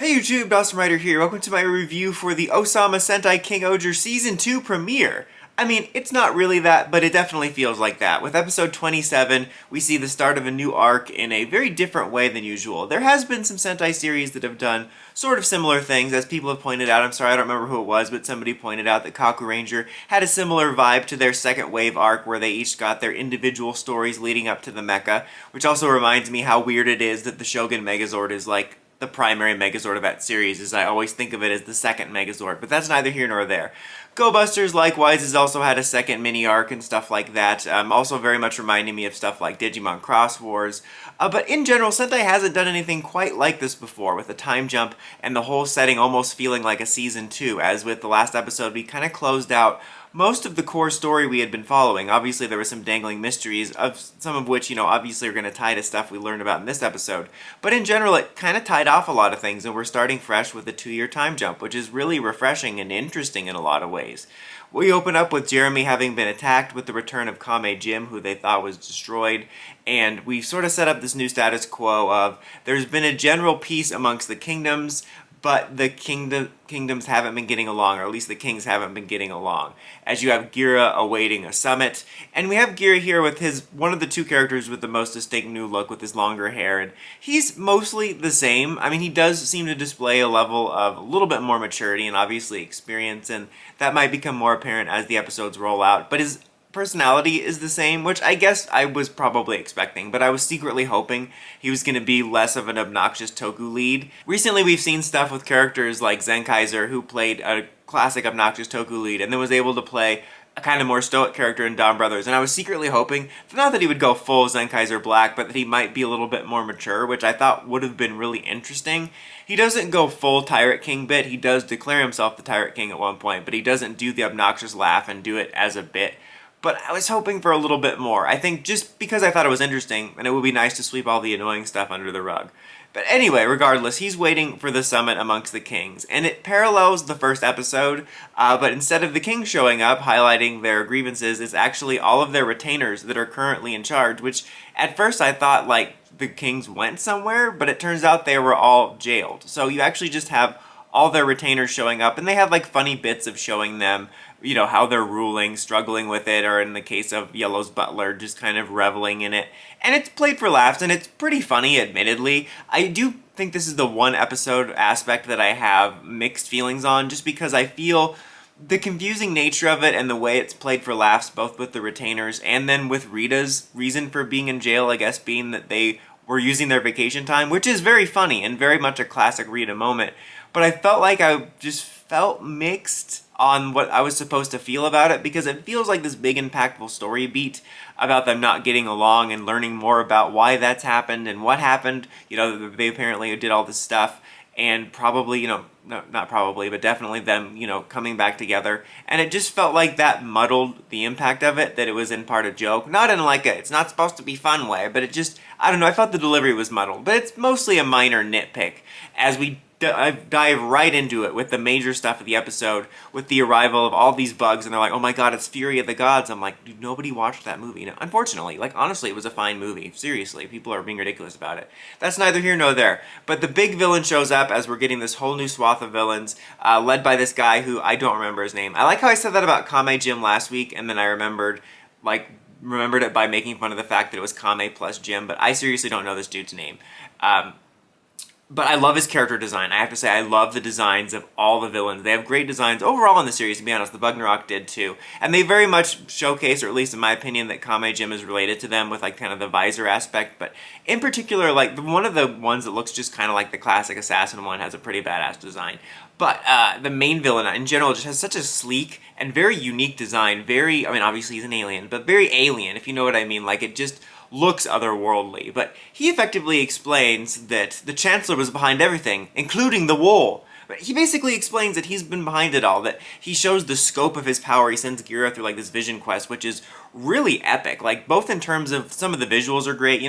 Hey YouTube, Dawson Ryder here. Welcome to my review for the Ohsama Sentai King-ohger Season 2 premiere. I mean, it's not really that, but it definitely feels like that. With episode 27, we see the start of a new arc in a very different way than usual. There has been some Sentai series that have done sort of similar things, as people have pointed out. I'm sorry, I don't remember who it was, but somebody pointed out that Kaku Ranger had a similar vibe to their second wave arc, where they each got their individual stories leading up to the mecha, which also reminds me how weird it is that the Shogun Megazord is like the primary Megazord of that series, as I always think of it as the second Megazord, but that's neither here nor there. Go Busters, likewise, has also had a second mini-arc and stuff like that, also very much reminding me of stuff like Digimon Cross Wars. But in general, Sentai hasn't done anything quite like this before, with a time jump and the whole setting almost feeling like a Season 2, as with the last episode we kind of closed out most of the core story we had been following. Obviously, there were some dangling mysteries, of some of which, obviously are going to tie to stuff we learned about in this episode. But in general, it kind of tied off a lot of things, and we're starting fresh with a 2-year time jump, which is really refreshing and interesting in a lot of ways. We open up with Jeremy having been attacked, with the return of Kame Jim, who they thought was destroyed, and we sort of set up this new status quo of there's been a general peace amongst the kingdoms, but the kingdoms haven't been getting along, or at least the kings haven't been getting along, as you have Gira awaiting a summit. And we have Gira here with one of the two characters with the most distinct new look, with his longer hair, and he's mostly the same. I mean, he does seem to display a level of a little bit more maturity and obviously experience, and that might become more apparent as the episodes roll out, but his personality is the same, which I guess I was probably expecting, but I was secretly hoping he was going to be less of an obnoxious Toku lead. Recently we've seen stuff with characters like Zenkaiser, who played a classic obnoxious Toku lead, and then was able to play a kind of more stoic character in Dawn Brothers, and I was secretly hoping, not that he would go full Zenkaiser Black, but that he might be a little bit more mature, which I thought would have been really interesting. He doesn't go full Tyrant King bit. He does declare himself the Tyrant King at one point, but he doesn't do the obnoxious laugh and do it as a bit. But I was hoping for a little bit more. I think just because I thought it was interesting, and it would be nice to sweep all the annoying stuff under the rug. But anyway, regardless, he's waiting for the summit amongst the kings, and it parallels the first episode, but instead of the kings showing up, highlighting their grievances, it's actually all of their retainers that are currently in charge, which at first I thought, like, the kings went somewhere, but it turns out they were all jailed. So you actually just have all their retainers showing up, and they have like funny bits of showing them, how they're ruling, struggling with it, or in the case of Yellow's butler, just kind of reveling in it. And it's played for laughs, and it's pretty funny, admittedly. I do think this is the one episode aspect that I have mixed feelings on, just because I feel the confusing nature of it and the way it's played for laughs, both with the retainers and then with Rita's reason for being in jail, I guess being that they were using their vacation time, which is very funny and very much a classic Rita moment. But I felt like I just felt mixed on what I was supposed to feel about it, because it feels like this big impactful story beat about them not getting along and learning more about why that's happened and what happened. They apparently did all this stuff, and probably, not probably, but definitely them, coming back together. And it just felt like that muddled the impact of it, that it was in part a joke. Not in like it's not supposed to be fun way, but it just, I don't know, I felt the delivery was muddled. But it's mostly a minor nitpick, as we dive right into it with the major stuff of the episode, with the arrival of all these bugs, and they're like, oh my god, it's Fury of the Gods. I'm like, dude, nobody watched that movie. Unfortunately, honestly, it was a fine movie. Seriously, people are being ridiculous about it. That's neither here nor there. But the big villain shows up as we're getting this whole new swath of villains, led by this guy who I don't remember his name. I like how I said that about Kame Jim last week, and then I remembered it by making fun of the fact that it was Kame plus Jim, but I seriously don't know this dude's name. But I love his character design. I have to say, I love the designs of all the villains. They have great designs overall in the series, to be honest. The Bugnarok did too. And they very much showcase, or at least in my opinion, that Kame Jim is related to them with kind of the visor aspect. But in particular, one of the ones that looks just kind of like the classic assassin one has a pretty badass design. But the main villain in general just has such a sleek and very unique design. Obviously he's an alien, but very alien, if you know what I mean. It just looks otherworldly, but he effectively explains that the Chancellor was behind everything, including the war. But he basically explains that he's been behind it all, that he shows the scope of his power. He sends Gira through this vision quest, which is really epic, like both in terms of some of the visuals are great.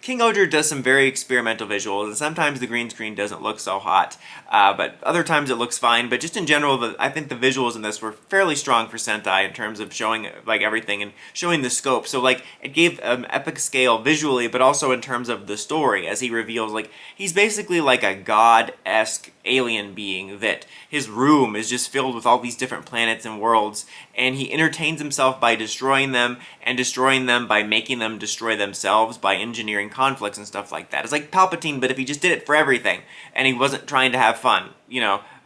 King-ohger does some very experimental visuals, and sometimes the green screen doesn't look so hot, but other times it looks fine. But just in general, I think the visuals in this were fairly strong for Sentai in terms of showing like everything and showing the scope. So like it gave epic scale visually, but also in terms of the story, as he reveals like he's basically like a god-esque alien being, that his room is just filled with all these different planets and worlds, and he entertains himself by destroying them, and destroying them by making them destroy themselves by engineering conflicts and stuff like that. It's like Palpatine, but if he just did it for everything and he wasn't trying to have fun,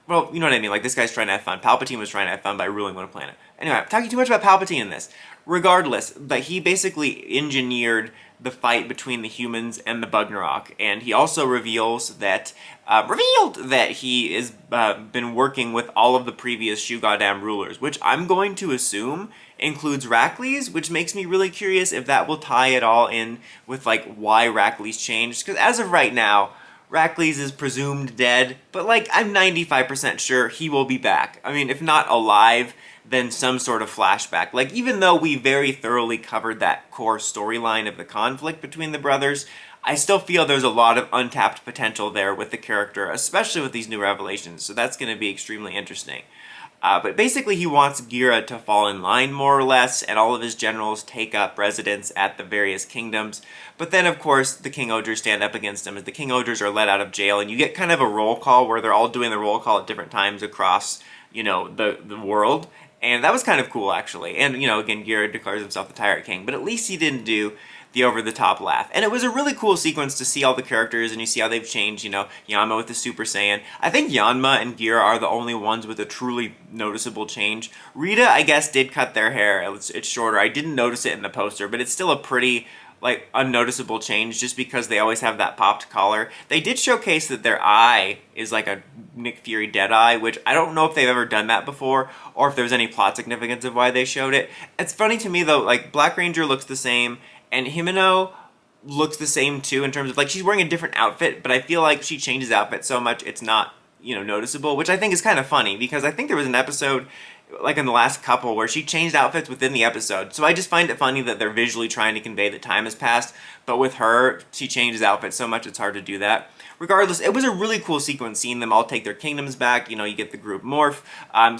well, you know what I mean, like this guy's trying to have fun. Palpatine was trying to have fun by ruling one planet. Anyway, I'm talking too much about Palpatine in this. Regardless, but he basically engineered the fight between the humans and the Bugnarok, and he also revealed that he has been working with all of the previous Shugadam rulers, which I'm going to assume includes Rackley's, which makes me really curious if that will tie it all in with like why Rackley's changed, because as of right now, Rackley's is presumed dead, but like I'm 95% sure he will be back. I mean, if not alive, then some sort of flashback. Like, even though we very thoroughly covered that core storyline of the conflict between the brothers, I still feel there's a lot of untapped potential there with the character, especially with these new revelations, so that's going to be extremely interesting. But basically he wants Gira to fall in line more or less, and all of his generals take up residence at the various kingdoms. But then, of course, the King-ohgers stand up against him as the King-ohgers are let out of jail, and you get kind of a roll call where they're all doing the roll call at different times across, the world. And that was kind of cool, actually. And, again, Gira declares himself the Tyrant King, but at least he didn't do the over-the-top laugh. And it was a really cool sequence to see all the characters, and you see how they've changed, Yanma with the Super Saiyan. I think Yanma and Gira are the only ones with a truly noticeable change. Rita, I guess, did cut their hair. It's shorter. I didn't notice it in the poster, but it's still a pretty unnoticeable change just because they always have that popped collar. They did showcase that their eye is like a Nick Fury dead eye, which I don't know if they've ever done that before or if there's any plot significance of why they showed it. It's funny to me though, like Black Ranger looks the same and Himeno looks the same too in terms of she's wearing a different outfit, but I feel like she changes outfit so much it's not, noticeable, which I think is kind of funny because I think there was an episode in the last couple where she changed outfits within the episode. So I just find it funny that they're visually trying to convey that time has passed, but with her, she changes outfits so much it's hard to do that. Regardless, it was a really cool sequence seeing them all take their kingdoms back. You get the group morph,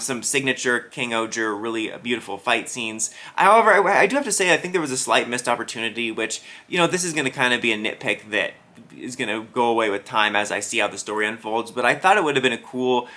some signature King-ohger, really beautiful fight scenes. However, I do have to say I think there was a slight missed opportunity, which, this is going to kind of be a nitpick that is going to go away with time as I see how the story unfolds, but I thought it would have been a cool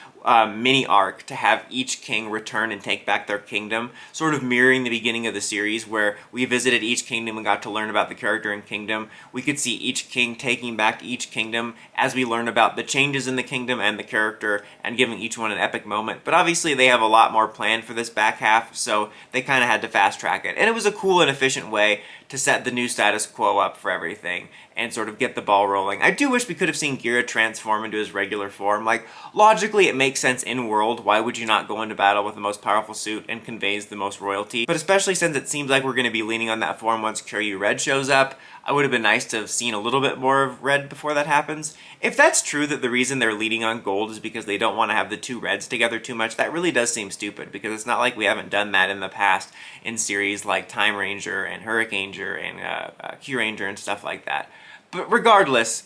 mini arc to have each king return and take back their kingdom, sort of mirroring the beginning of the series where we visited each kingdom and got to learn about the character and kingdom. We could see each king taking back each kingdom as we learn about the changes in the kingdom and the character and giving each one an epic moment. But obviously they have a lot more planned for this back half, so they kind of had to fast track it. And it was a cool and efficient way to set the new status quo up for everything and sort of get the ball rolling. I do wish we could have seen Gira transform into his regular form. Logically, it makes sense in-world. Why would you not go into battle with the most powerful suit and conveys the most royalty? But especially since it seems like we're going to be leaning on that form once Kyoryu Red shows up, I would have been nice to have seen a little bit more of Red before that happens. If that's true that the reason they're leading on Gold is because they don't want to have the two Reds together too much, that really does seem stupid because it's not like we haven't done that in the past in series like Time Ranger and Hurricaneger and Q-Ranger and stuff like that. But regardless,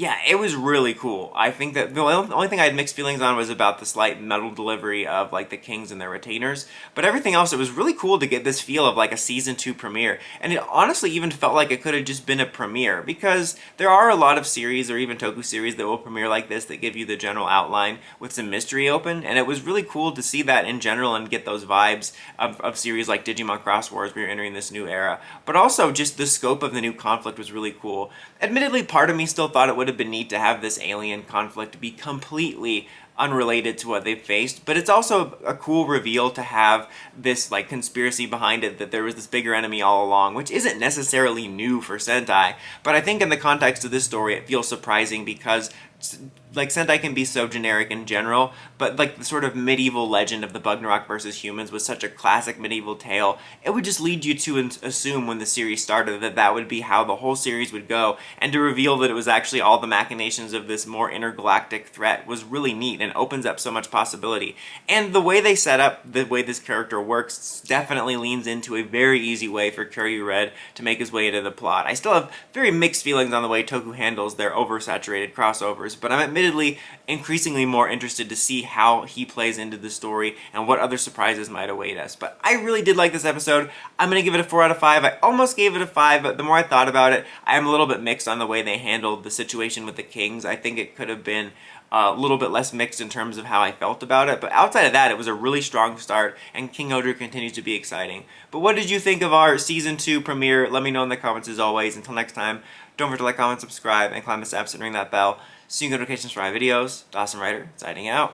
yeah, it was really cool. I think that the only thing I had mixed feelings on was about the slight metal delivery of the kings and their retainers, but everything else, it was really cool to get this feel of a season 2 premiere, and it honestly even felt like it could have just been a premiere, because there are a lot of series or even toku series that will premiere like this that give you the general outline with some mystery open, and it was really cool to see that in general and get those vibes of series like Digimon Cross Wars where you're entering this new era, but also just the scope of the new conflict was really cool. Admittedly, part of me still thought it would have been neat to have this alien conflict be completely unrelated to what they've faced, but it's also a cool reveal to have this conspiracy behind it that there was this bigger enemy all along, which isn't necessarily new for Sentai, but I think in the context of this story it feels surprising because like Sentai can be so generic in general, but like the sort of medieval legend of the Bugnarok versus humans was such a classic medieval tale, it would just lead you to assume when the series started that that would be how the whole series would go, and to reveal that it was actually all the machinations of this more intergalactic threat was really neat and opens up so much possibility. And the way they set up the way this character works definitely leans into a very easy way for Kyoryu Red to make his way into the plot. I still have very mixed feelings on the way Toku handles their oversaturated crossovers, but I'm admittedly increasingly more interested to see how he plays into the story and what other surprises might await us. But I really did like this episode. I'm going to give it a 4 out of 5. I almost gave it a 5, but the more I thought about it, I'm a little bit mixed on the way they handled the situation with the Kings. I think it could have been a little bit less mixed in terms of how I felt about it, but outside of that, it was a really strong start, and King-ohger continues to be exciting. But what did you think of our Season 2 premiere? Let me know in the comments as always. Until next time, don't forget to like, comment, subscribe, and climb the steps and ring that bell so you can get notifications for my videos. Dawson Ryder, signing out.